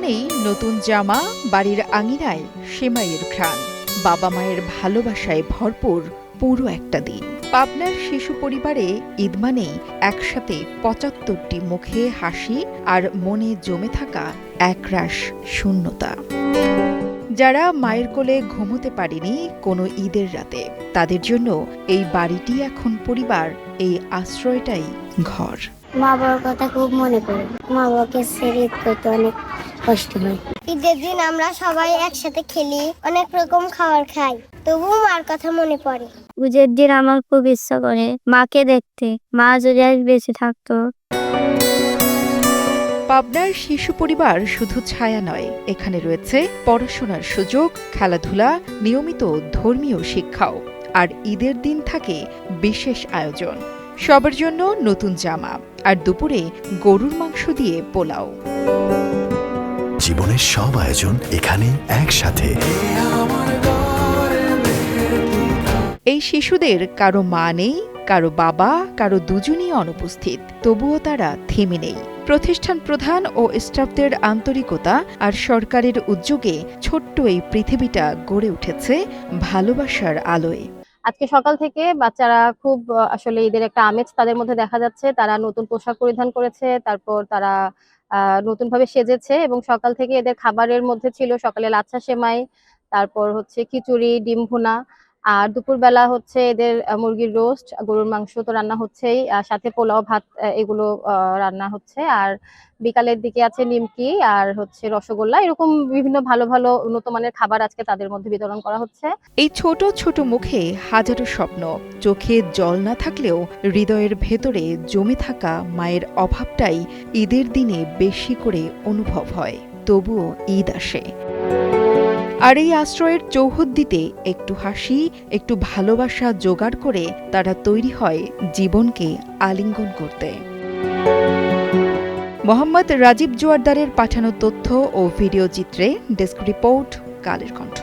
মানেই নতুন জামা, বাড়ির আঙিনায় সেমাইয়ের ঘ্রাণ, বাবা মায়ের ভালোবাসায় ভরপুর পুরো একটা দিন। পাবনার শিশু পরিবারে ঈদ মানেই একসাথে ৭৫টি মুখে হাসি আর মনে জমে থাকা একরাশ শূন্যতা। যারা মায়ের কোলে ঘুমোতে পারেনি কোনো ঈদের রাতে, তাদের জন্য এই বাড়িটি এখন পরিবার, এই আশ্রয়টাই ঘর। মা বাবার কথা খুব মনে পড়ে। মা বাবাকে ছেড়ে ঈদ করতে অনেক কষ্ট হয়। ঈদের দিন আমরা সবাই একসাথে খেলি, অনেক রকম খাবার খাই, তবুও মার কথা মনে পড়ে। ঈদের দিন আমার খুব ইচ্ছা করে মাকে দেখতে, মা যদি আজ বেঁচে থাকতো। পাবনার শিশু পরিবার শুধু ছায়া নয়, এখানে রয়েছে পড়াশোনার সুযোগ, খেলাধুলা, নিয়মিত ধর্মীয় শিক্ষাও। আর ঈদের দিন থাকে বিশেষ আয়োজন, সবার জন্য নতুন জামা, আর দুপুরে গরুর মাংস দিয়ে পোলাও। জীবনের সব আয়োজন এখানে একসাথে। এই শিশুদের কারো মা নেই, কারো বাবা, কারো দুজনই অনুপস্থিত, তবুও তারা থেমে নেই। প্রতিষ্ঠান প্রধান ও স্টাফদের আন্তরিকতা আর সরকারের উদ্যোগে ছোট্ট এই পৃথিবীটা গড়ে উঠেছে ভালোবাসার আলোয়। আজকে সকাল থেকে বাচ্চারা খুব আসলে ঈদের একটা আমেজ তাদের মধ্যে দেখা যাচ্ছে। তারা নতুন পোশাক পরিধান করেছে, তারপর তারা নতুন ভাবে সেজেছে এবং সকাল থেকে এদের খাবারের মধ্যে ছিল সকালে লাচ্ছা সেমাই, তারপর হচ্ছে খিচুড়ি, ডিম ভুনা, আর দুপুরবেলা হচ্ছে এদের মুরগির রোস্ট, গরুর মাংস তো রান্না হচ্ছেই, আর সাথে পোলাও ভাত এগুলো রান্না হচ্ছে। আর বিকালের দিকে আছে নিমকি আর হচ্ছে রসগোল্লা, এরকম বিভিন্ন ভালো ভালো উন্নত মানের খাবার আজকে তাদের মধ্যে বিতরণ করা হচ্ছে। এই ছোট ছোট মুখে হাজারো স্বপ্ন, চোখে জল না থাকলেও হৃদয়ের ভেতরে জমে থাকা মায়ের অভাবটাই ঈদের দিনে বেশি করে অনুভব হয়। তবুও ঈদ আসে, আর এই আশ্রয়ের চৌহদ্দিতে একটু হাসি, একটু ভালোবাসা জোগাড় করে তারা তৈরি হয় জীবনকে আলিঙ্গন করতে। মোহাম্মদ রাজীব জোয়ারদারের পাঠানো তথ্য ও ভিডিও চিত্রে ডেস্ক রিপোর্ট, কালের কণ্ঠ।